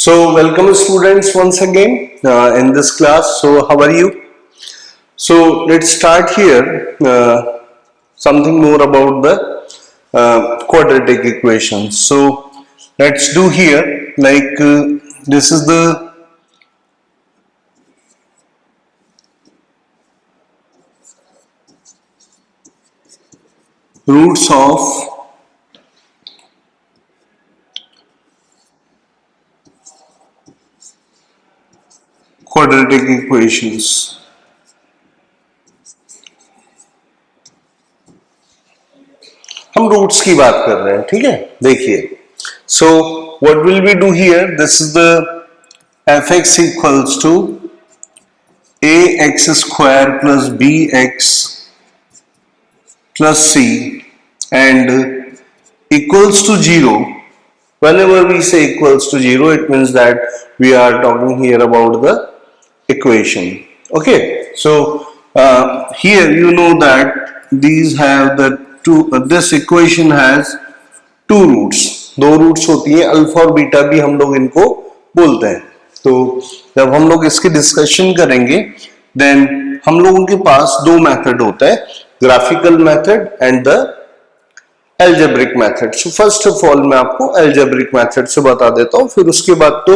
So welcome students once again in this class. So how are you? So let's start here something more about the quadratic equations. So let's do here like this is the roots of quadratic equations. हम roots की बात कर रहे हैं, ठीक है? देखिए, so what will we do here? This is the fx equals to ax square plus bx plus c and equals to 0. Whenever we say equals to 0, it means that we are talking here about the equation. Okay, so here you know that these have the this equation has two roots. दो roots होती है, alpha और beta भी हम लोग इनको बोलते हैं. तो जब हम लोग इसकी डिस्कशन करेंगे देन हम लोगों के पास दो मेथड होता है, graphical method and the algebraic method. So first of all मैं आपको एल्जेब्रिक मेथड से बता देता हूं, फिर उसके बाद तो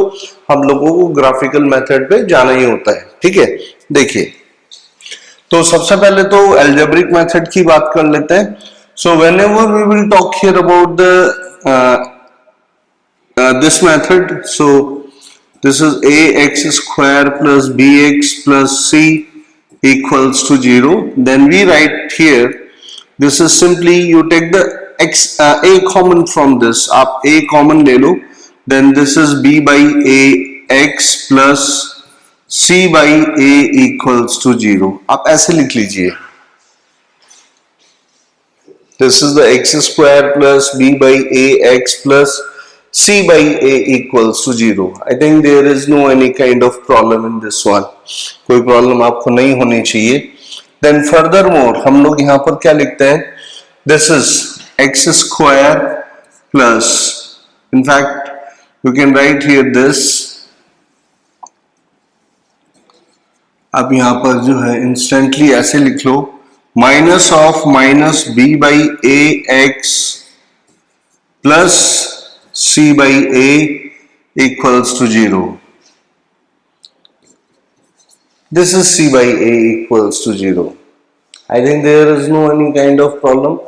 हम लोगों को ग्राफिकल मेथड पे जाना ही होता है. ठीक है, देखिए, तो सबसे पहले तो एल्जेब्रिक मेथड की बात कर लेते हैं. So whenever we will talk here about the this method, so this is ax square plus bx plus c equals to 0. Then we write here, this is simply you take the x a common from this, आप a common ले लो, then this is b by a x plus c by a equals to 0. आप ऐसे लिख लीजिए, this is the x square plus b by a x plus c by a equals to 0. I think there is no any kind of problem in this one. कोई problem आपको नहीं होनी चाहिए. Then furthermore हम लोग यहाँ पर क्या लिखते हैं, this is x square plus, in fact you can write here this, आप यहाँ पर जो है इंस्टेंटली ऐसे लिख लो, minus of minus B by A X plus C by A equals to 0. This is c by a equals to 0. I think there is no any kind of problem.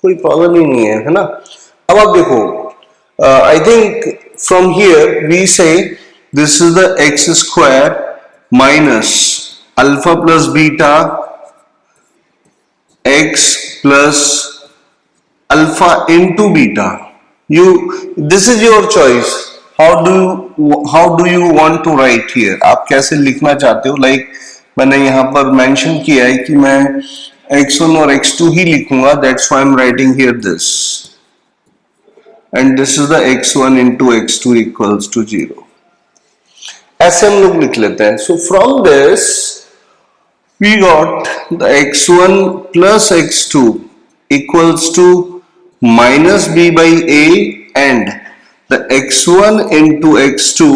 कोई problem ही नहीं है ना. अब आप देखो, I think from here we say this is the x square minus alpha plus beta x plus alpha into beta. This is your choice. How do you want to write here? आप कैसे लिखना चाहते हो? Like मैंने यहाँ पर mention किया है कि मैं x1 और x2 ही लिखूंगा. That's why I'm writing here this. And this is the x1 into x2 equals to 0. ऐसे हम लोग लिख लेते हैं. So from this we got the x1 plus x2 equals to minus b by a and the x1 into x2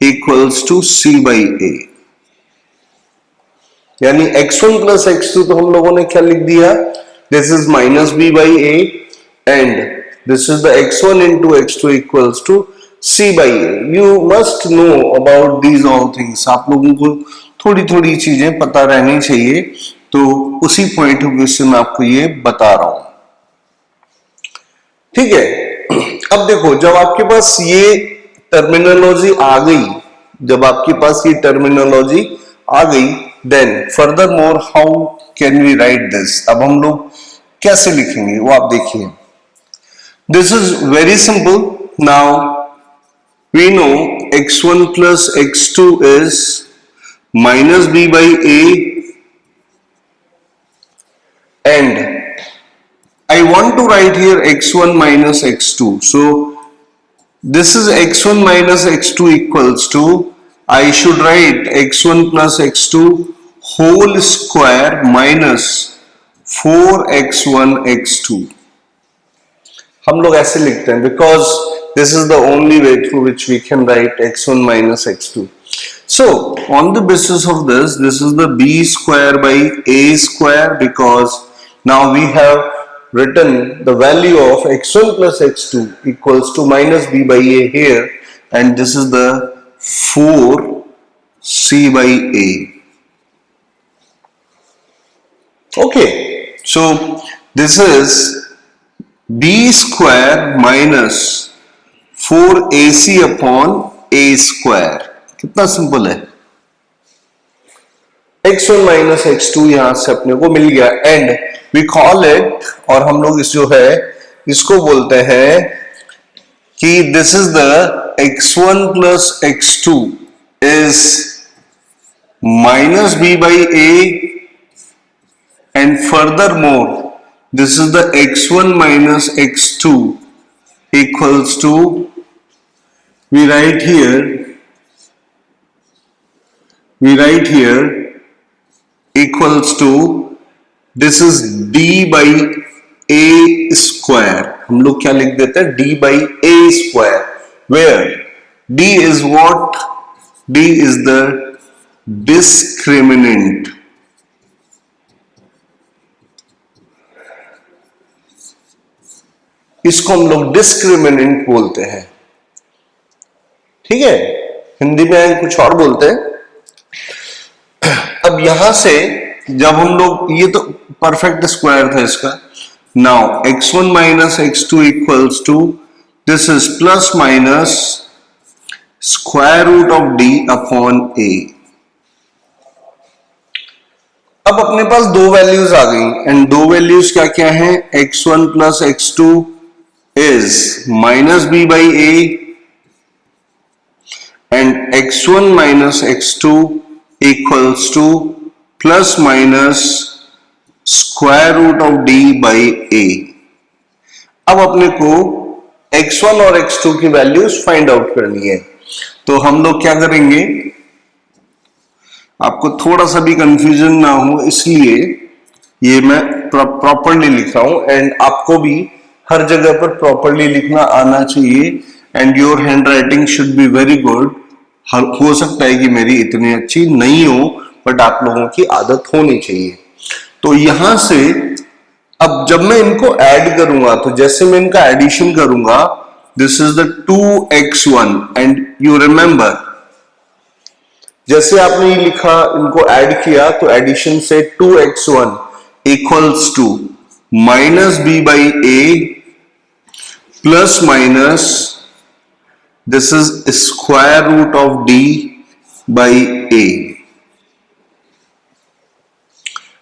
equals to c by a. यानी x1 plus x2 तो हम लोगों ने क्या लिख दिया, this is minus b by a and this is the x1 into x2 equals to c by a. You must know about these all things. आप लोगों को थोड़ी थोड़ी चीजें पता रहनी चाहिए, तो उसी पॉइंट ऑफ व्यू से मैं आपको ये बता रहा हूं. ठीक है, अब देखो, जब आपके पास ये टर्मिनोलॉजी आ गई, then furthermore how can we write this. अब हम लोग कैसे लिखेंगे वो आप देखिए. This is very simple. Now we know x1 plus x2 is minus b by a and I want to write here x1 minus x2. So this is x1 minus x2 equals to, I should write x1 plus x2 whole square minus 4x1 x2. हम लोग ऐसे लिखते हैं because this is the only way through which we can write x1 minus x2. So on the basis of this is the b square by a square, because now we have written the value of x1 plus x2 equals to minus b by a here, and this is the 4c by a. Okay, so this is b square minus 4ac upon a square. कितना simple है, x1 minus x2 यहां से अपने को मिल गया, and we call it, और हम लोग इस जो है इसको बोलते हैं कि this is the x1 plus x2 is minus b by a, and furthermore this is the x1 minus x2 equals to, we write here equals to, this is d by a square. हम लोग क्या लिख देते हैं, d by a square, where d is what, d is the discriminant. इसको हम लोग discriminant बोलते हैं, ठीक है, हिंदी में कुछ और बोलते हैं। अब यहां से जब हम लोग, ये तो परफेक्ट स्क्वायर था इसका, now x1 minus x2 equals to, this is plus minus square root of d upon a। अब अपने पास दो वैल्यूज आ गई, एंड दो वैल्यूज क्या क्या हैं, x1 plus x2 is minus b by a, and x1 minus x2 equals to plus minus square root of d by a। अब अपने को x1 और x2 की वैल्यूज फाइंड आउट करनी है, तो हम लोग क्या करेंगे, आपको थोड़ा सा भी कंफ्यूजन ना हो इसलिए ये मैं प्रॉपरली लिख रहा हूं, एंड आपको भी हर जगह पर प्रॉपरली लिखना आना चाहिए, and your hand writing should be very good. हो सकता है कि मेरी इतनी अच्छी नहीं हो, बट आप लोगों की आदत होनी चाहिए। तो यहां से अब जब मैं इनको ऐड करूंगा, तो जैसे मैं इनका एडिशन करूंगा, this is the 2x1, and you remember जैसे आपने ये लिखा, इनको ऐड किया, तो एडिशन से 2x1 equals to minus b by a plus minus, this is square root of d by a।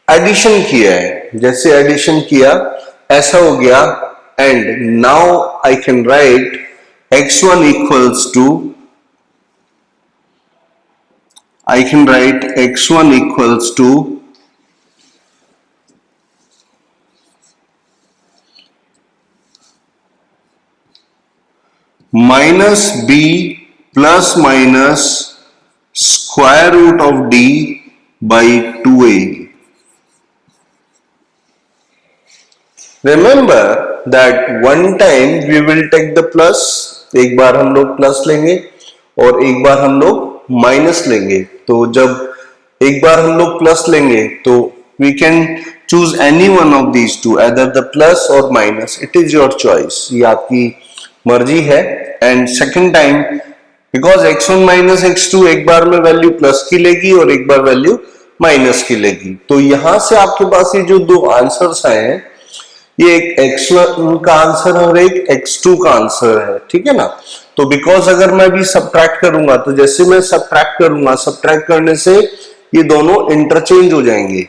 Addition किया है, जैसे एडिशन किया ऐसा हो गया, and now I can write x1 equals to, I can write x1 equals to minus b plus minus square root of d by 2a. Remember that one time we will take the plus, एक बार हम लोग plus लेंगे और एक बार हम लोग minus लेंगे। तो जब एक बार हम लोग प्लस लेंगे तो we can choose any one of these two, either the plus और minus, it is your choice, ये आपकी मर्जी है। And second time, because x1 minus x2 एक बार में वैल्यू प्लस की लेगी और एक बार वैल्यू माइनस की लेगी, तो यहां से आपके पास ये जो दो आंसर्स आए हैं, ये एक x1 का आंसर और एक x2 का आंसर है, ठीक है ना। तो बिकॉज अगर मैं भी सब्ट्रैक्ट करूंगा, तो जैसे मैं सब्ट्रैक्ट करूंगा, सब्ट्रैक्ट करने से ये दोनों इंटरचेंज हो जाएंगे,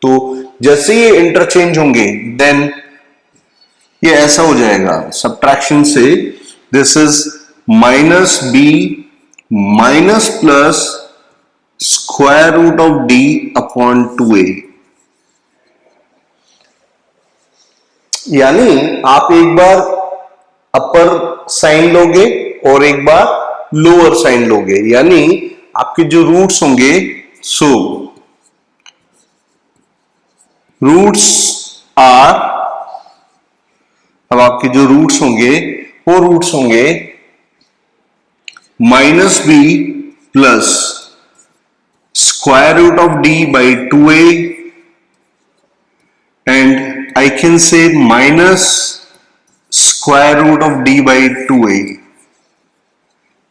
तो जैसे ये इंटरचेंज होंगे देन ये ऐसा हो जाएगा सब्ट्रैक्शन से, this is minus b minus plus square root of d upon 2a। यानी आप एक बार अपर साइन लोगे और एक बार लोअर साइन लोगे, यानी आपके जो रूट्स होंगे, सो रूट्स आर, अब आपके जो रूट्स होंगे 4 रूट्स होंगे minus b plus square root of d by 2a and I can say minus square root of d by 2a।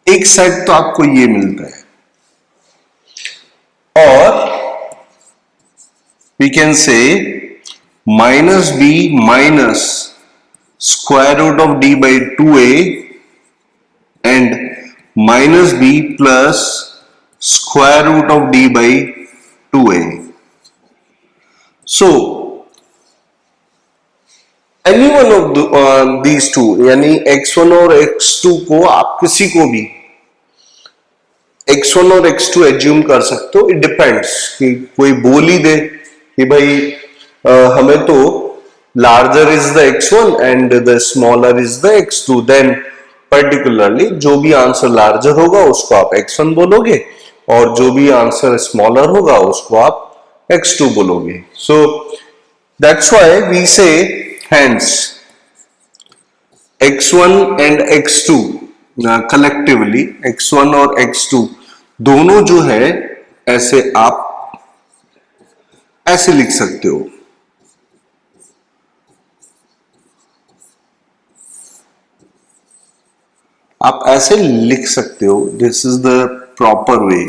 एक सेट तो आपको ये मिलता है, और we can say minus b minus square root of d by 2a and minus b plus square root of d by 2a। So any one of these two, यानी x1 और x2 को आप किसी को भी x1 और x2 assume कर सकते हो। इट डिपेंड्स कि कोई बोल ही दे कि भाई हमें तो larger is the x1 and the smaller is the x2, then particularly जो भी आंसर लार्जर होगा उसको आप x1 बोलोगे और जो भी आंसर स्मॉलर होगा उसको आप x2 बोलोगे। सो दैट्स व्हाई वी से hence x1 and x2 collectively, x1 और x2 दोनों जो है ऐसे आप ऐसे लिख सकते हो। आप ऐसे लिख सकते हो, this is the proper way.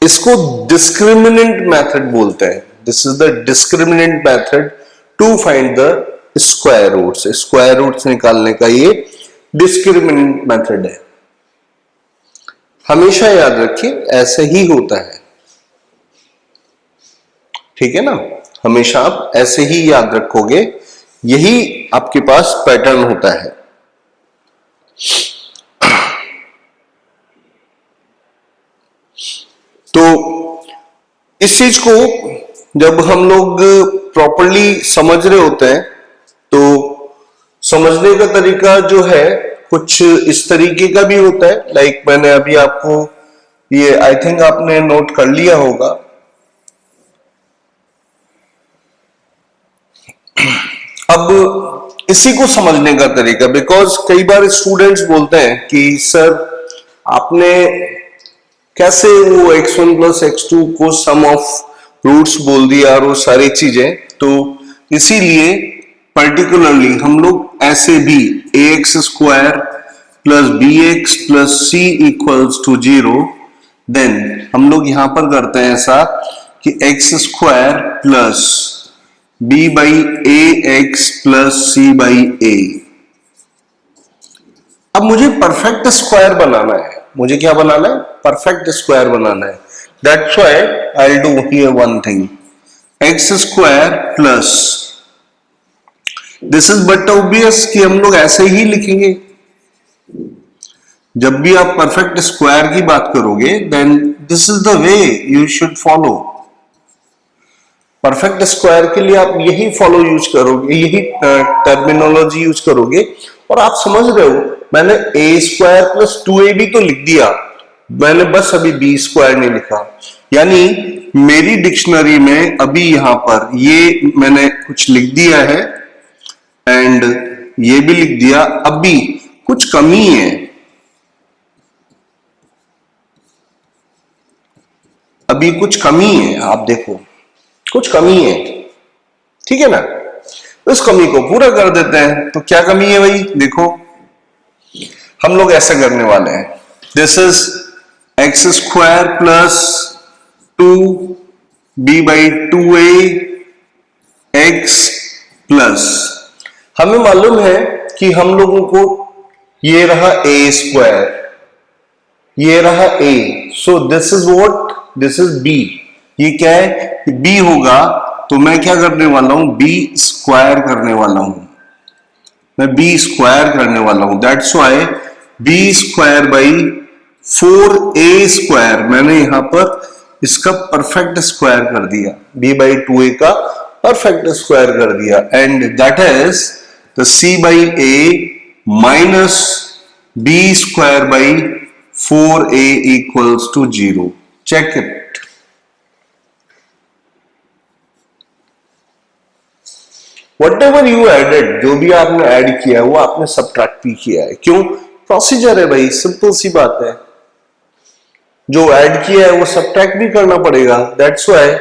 इसको डिस्क्रिमिनेंट मेथड बोलते हैं। This is the discriminant method to find the square roots. Square roots निकालने का ये डिस्क्रिमिनेंट मेथड है। हमेशा याद रखिए ऐसे ही होता है, ठीक है ना। हमेशा आप ऐसे ही याद रखोगे, यही आपके पास पैटर्न होता है। तो इस चीज को जब हम लोग प्रॉपरली समझ रहे होते हैं तो समझने का तरीका जो है कुछ इस तरीके का भी होता है। लाइक मैंने अभी आपको ये, आई थिंक आपने नोट कर लिया होगा। अब इसी को समझने का तरीका, बिकॉज कई बार स्टूडेंट्स बोलते हैं कि सर आपने कैसे वो x1 प्लस x2 को सम ऑफ रूट्स बोल दिया और वो सारी चीजें। तो इसीलिए पर्टिकुलरली हम लोग ऐसे भी ax square plus bx plus c equals to 0, then हम लोग यहां पर करते हैं ऐसा कि x square plus b by A X plus C by A. अब मुझे परफेक्ट स्क्वायर बनाना है। मुझे क्या बनाना है? परफेक्ट स्क्वायर बनाना है। That's why I will do here one thing, x square plus, this is but obvious कि हम लोग ऐसे ही लिखेंगे। जब भी आप परफेक्ट स्क्वायर की बात करोगे then this is the way you should follow. Perfect square के लिए आप यही फॉलो यूज करोगे, यही टर्मिनोलॉजी यूज करोगे। और आप समझ रहे हो, मैंने ए स्क्वायर प्लस 2a भी तो लिख दिया, मैंने बस अभी बी स्क्वायर नहीं लिखा। यानी मेरी डिक्शनरी में अभी यहां पर ये मैंने कुछ लिख दिया है एंड ये भी लिख दिया, अभी कुछ कमी है, अभी कुछ कमी है। आप देखो कुछ कमी है, ठीक है ना। उस कमी को पूरा कर देते हैं। तो क्या कमी है भाई? देखो हम लोग ऐसा करने वाले हैं, this is x square plus 2b by 2a x plus, हमें मालूम है कि हम लोगों को ये रहा a स्क्वायर, ये रहा a, so this is what, this is b। ये क्या है? b होगा, तो मैं क्या करने वाला हूं? b स्क्वायर करने वाला हूं, मैं b स्क्वायर करने वाला हूं। That's why b square by 4a square, मैंने यहां पर इसका परफेक्ट स्क्वायर कर दिया, b बाई 2a का परफेक्ट स्क्वायर कर दिया, and that is the c by a minus b square by 4a equals to 0। Check it. Whatever you added, जो भी आपने ऐड किया है वो आपने सब्ट्रैक्ट भी किया है। क्यों? प्रोसीजर है भाई, सिंपल सी बात है। जो ऐड किया है वो सब्ट्रैक्ट भी करना पड़ेगा। That's why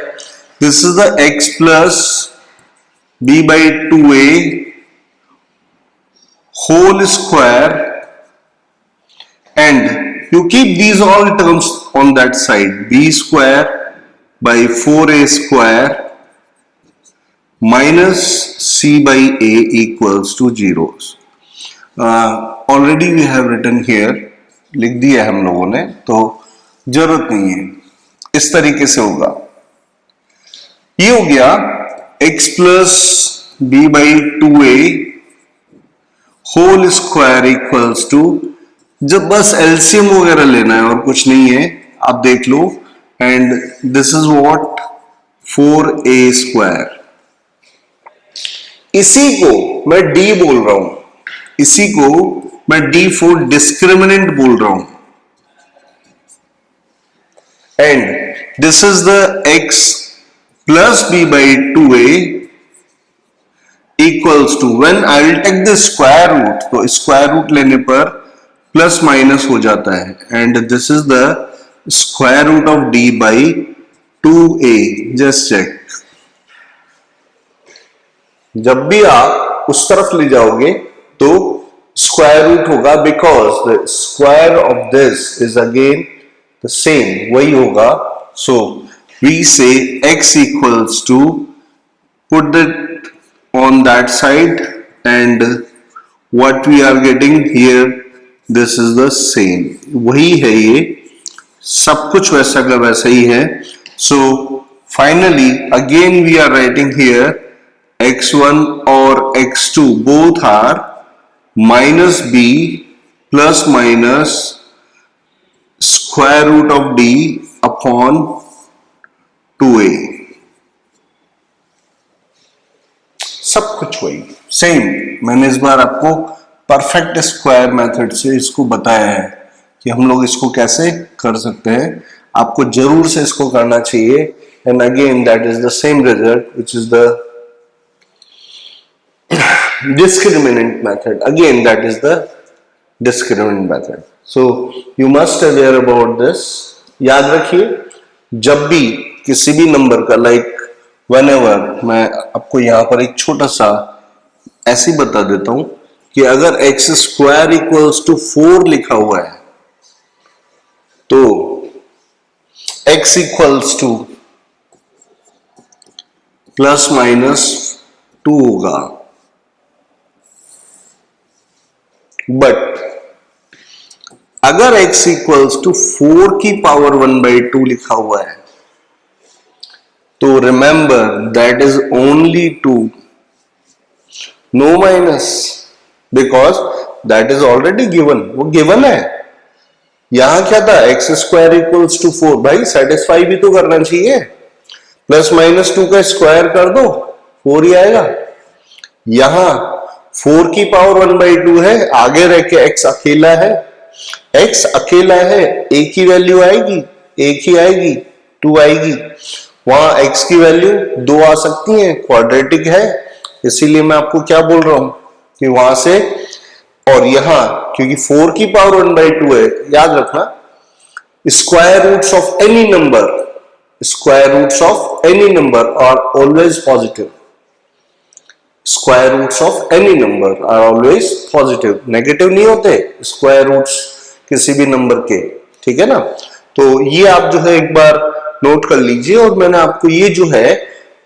this is the x plus b by 2a whole square, and you keep these all terms on that side, b square by 4a square minus c by a equals to 0. Already we have written here, लिख दिया है हम लोगों ने, तो जरूरत नहीं है। इस तरीके से होगा, ये हो गया x plus b by 2a whole square equals to, जब बस एलसीएम वगैरह लेना है और कुछ नहीं है, आप देख लो, and this is what 4a square. इसी को मैं d बोल रहा हूं, इसी को मैं d फॉर डिस्क्रिमिनेंट बोल रहा हूं, and this is the x plus b by 2a equals to, when I will take the square root, तो स्क्वायर रूट लेने पर प्लस माइनस हो जाता है, and this is the square root of d by 2a। Just check, जब भी आप उस तरफ ले जाओगे तो स्क्वायर रूट होगा, because the square of this is again the same, वही होगा। So we say x equals to, put that on that side, and what we are getting here, this is the same, वही है, ये सब कुछ वैसा का वैसा ही है। So finally again we are writing here x1 और x2 both are minus b plus minus square root of d upon 2a, सब कुछ वही सेम। मैंने इस बार आपको परफेक्ट स्क्वायर मेथड से इसको बताया है कि हम लोग इसको कैसे कर सकते हैं। आपको जरूर से इसको करना चाहिए, and again that is the same result which is the discriminant method, again that is the discriminant method. So you must aware about this. याद रखिए, जब भी किसी भी नंबर का, लाइक whenever, मैं आपको यहां पर एक छोटा सा ऐसे बता देता हूं कि अगर x स्क्वायर इक्वल्स टू 4 लिखा हुआ है तो x equals two plus minus 2 होगा, बट अगर x इक्वल्स टू 4 की पावर 1/2 लिखा हुआ है तो remember that is only 2, no minus, because that is already given, वो given है। यहां क्या था, x स्क्वायर इक्वल्स टू 4, भाई सेटिस्फाई भी तो करना चाहिए, प्लस माइनस 2 का स्क्वायर कर दो 4 ही आएगा। यहां 4 की पावर 1/2 है, आगे रह के x अकेला है, x अकेला है, एक ही वैल्यू आएगी, एक ही आएगी, 2 आएगी। वहां x की वैल्यू 2 आ सकती है, क्वाड्रेटिक है, इसीलिए मैं आपको क्या बोल रहा हूं कि वहां से, और यहां क्योंकि 4 की पावर 1/2 है, याद रखना square roots of any number, square roots of any number are always positive, square roots of any number are always positive, negative नहीं होते स्क्वायर रूट्स किसी भी नंबर के, ठीक है ना। तो ये आप जो है एक बार नोट कर लीजिए, और मैंने आपको ये जो है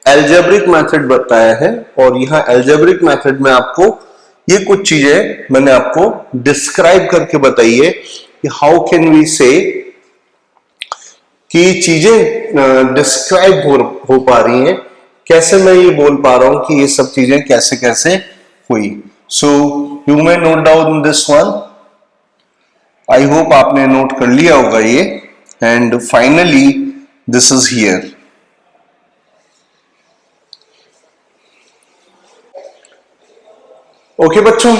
एल्जेब्रिक मेथड बताया है, और यहाँ एल्जेब्रिक मेथड में आपको ये कुछ चीजें मैंने आपको डिस्क्राइब करके बताई है कि हाउ कैन वी से, कि चीजें डिस्क्राइब हो पा रही हैं, कैसे मैं ये बोल पा रहा हूं कि ये सब चीजें कैसे कैसे हुई। So you may note down this one, I hope आपने नोट कर लिया होगा ये, and finally this is here. Okay बच्चों,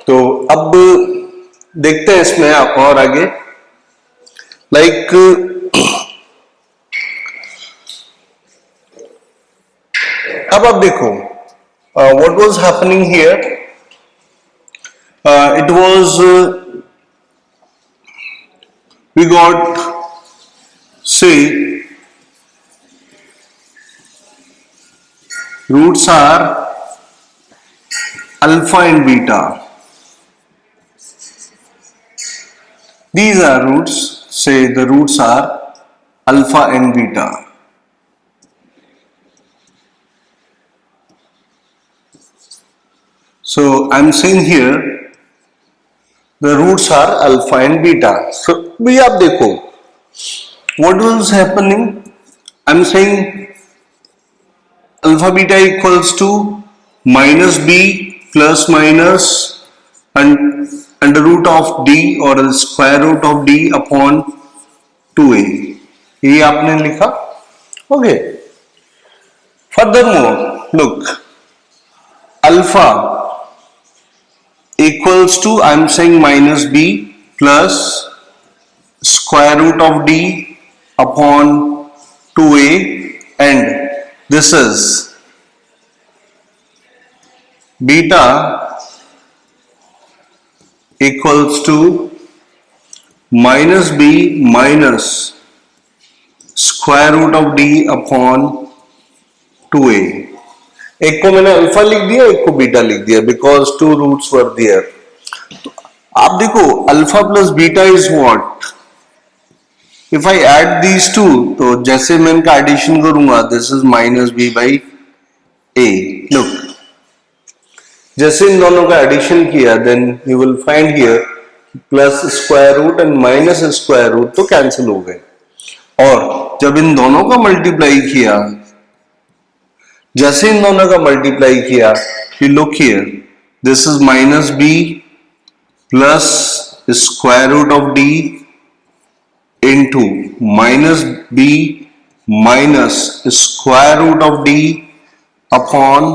तो अब देखते हैं इसमें आप और आगे, लाइक अब आप देखो what was happening here? It was we got, say, roots are alpha and beta. These are roots, say the roots are alpha and beta. So I'm saying here the roots are alpha and beta. So we have देखो what was happening. I'm saying alpha beta equals to minus b plus minus and under root of d or the square root of d upon 2a. ये आपने लिखा. Okay. Furthermore, look, alpha equals to, I'm saying minus b plus square root of d upon 2a, and this is beta equals to minus b minus square root of d upon 2a. एक को मैंने alpha लिख दिया, एक को beta लिख दिया, because two roots were there. आप देखो alpha plus beta is what. If I add these two, तो जैसे मैं इनका एडिशन करूंगा, this is minus B by a. Look, जैसे इन दोनों का एडिशन किया, then you will find here plus square root and minus square root तो कैंसिल हो गए. और जब इन दोनों का मल्टीप्लाई किया, जैसे इन दोनों का मल्टीप्लाई किया, you look here, this is minus b plus square root of d into minus b minus square root of d upon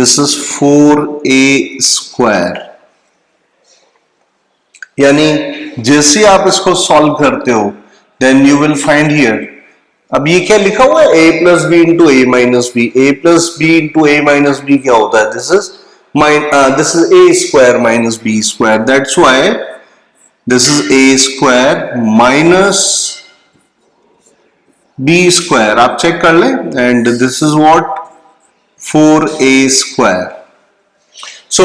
this is 4a square. यानी जैसे आप इसको सॉल्व करते हो, then you will find here, अब ये क्या लिखा हुआ है, a plus b into a minus b. A plus b into a minus b क्या होता है, this is a square minus b square. That's why this is a square minus b square. आप चेक कर लें, and this is what 4a square. So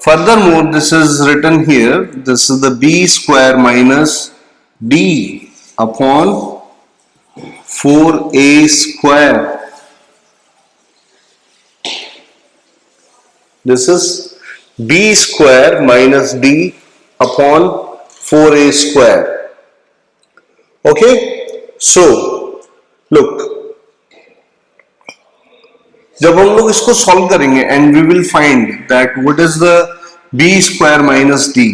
furthermore, this is written here, this is the b square minus d upon 4a square. This is b square minus d upon 4a square. Okay, so look, जब हम लोग इसको solve करेंगे, and we will find that what is the b square minus d.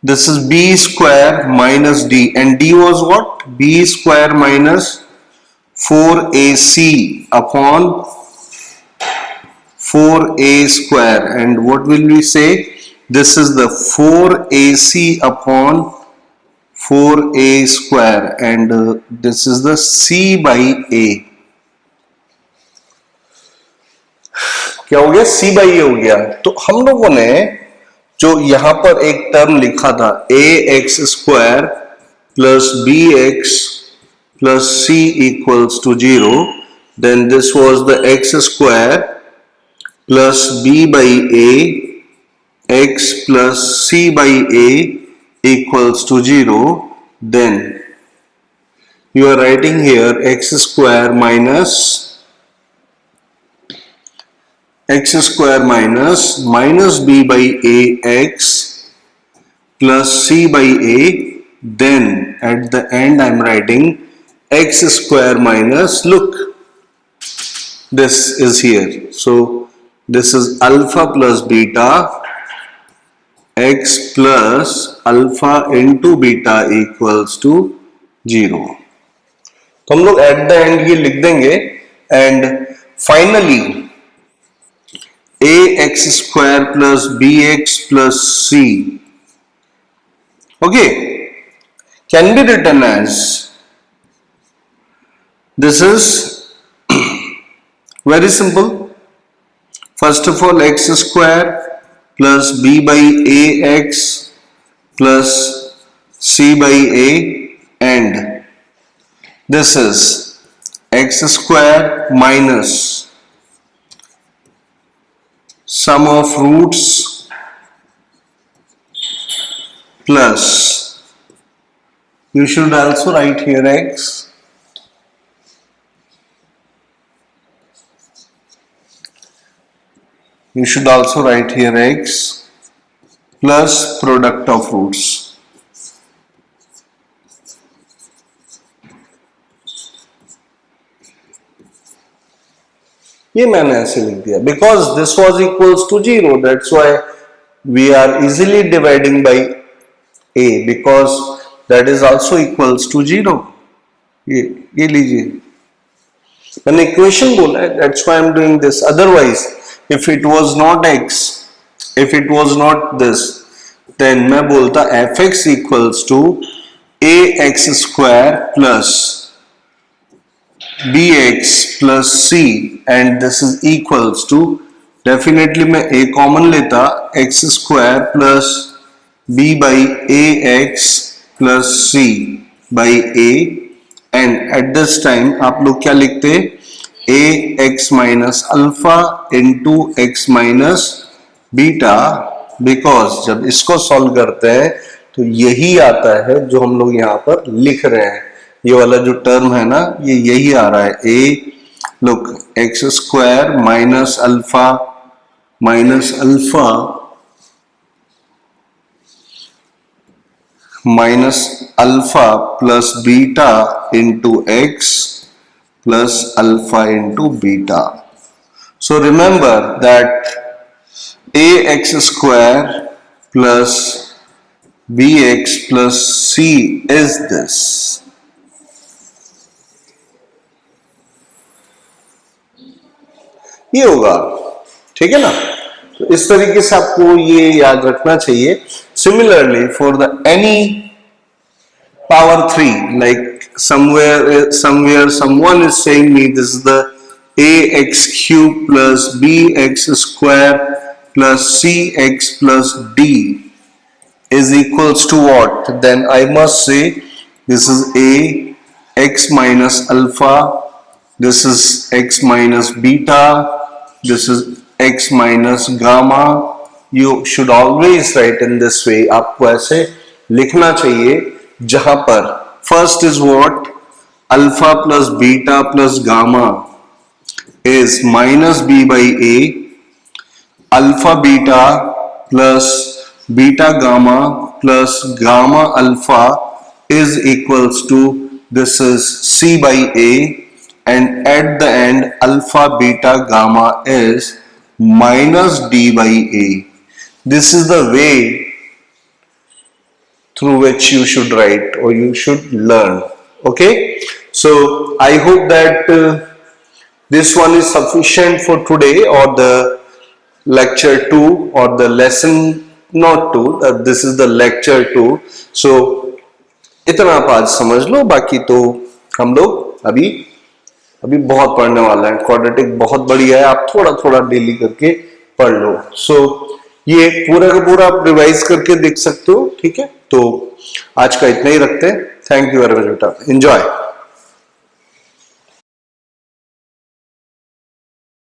This is b square minus d and d was what, b square minus 4ac upon 4a square. And what will we say? This is the 4ac upon 4a square, and this is the c by a. क्या हो गया, c by a हो गया. तो हम लोगों ने जो यहां पर एक टर्म लिखा था, ax square plus bx plus c equals to 0, then this was the x square plus b by a x plus c by a equals to 0. Then you are writing here x square minus minus b by a x plus c by a. Then at the end I am writing x square minus, look, this is here, so this is alpha plus beta x plus alpha into beta equals to 0. तो हम लोग at the end ये लिख देंगे, and finally ax square plus bx plus c, okay, can be written as, this is Very simple. First of all, x square plus b by ax plus c by a, and this is x square minus sum of roots plus, you should also write here x, you should also write here x plus product of roots. ये मैंने ऐसे लिख दिया because this was equals to 0, that's why we are easily dividing by a because that is also equals to 0. ये लीजिए, मैंने equation बोला है, that's why I'm doing this. Otherwise if it was not x, if it was not this, then मैं बोलता fx equals to ax square plus bx plus c, and this is equals to, definitely मैं a common लेता, x square plus b by ax plus c by a, and at this time आप लोग क्या लिखते, a x minus alpha into x minus beta, because जब इसको solve करते हैं तो यही आता है जो हम लोग यहाँ पर लिख रहे हैं, ये वाला जो टर्म है ना, ये यही आ रहा है, a look x square minus alpha minus alpha plus beta into x plus alpha into beta. So remember that ax square plus bx plus c is this. ये होगा, ठीक है ना? तो इस तरीके से आपको ये याद रखना चाहिए. Similarly, for the any power 3, like somewhere someone is saying me this is the ax cube plus bx square plus cx plus d is equals to what? Then I must say this is a x minus alpha, this is x minus beta, this is x minus gamma. You should always write in this way. आपको ऐसे लिखना चाहिए जहां पर first is what? Alpha plus beta plus gamma is minus b by a, alpha beta plus beta gamma plus gamma alpha is equals to, this is c by a, and at the end alpha beta gamma is minus d by a. This is the way through which you should write or you should learn. Okay, so I hope that this one is sufficient for today, or the lecture 2 or the lesson, not 2, this is the lecture 2. So इतना आप आज समझ लो, बाकी तो हम लोग अभी बहुत पढ़ने वाला है. क्वाड्रेटिक बहुत बढ़िया है, आप थोड़ा थोड़ा डेली करके पढ़ लो. सो ये पूरा का पूरा आप रिवाइज करके देख सकते हो, ठीक है? तो आज का इतना ही रखते हैं. थैंक यू वेरी मच बेटा, एंजॉय.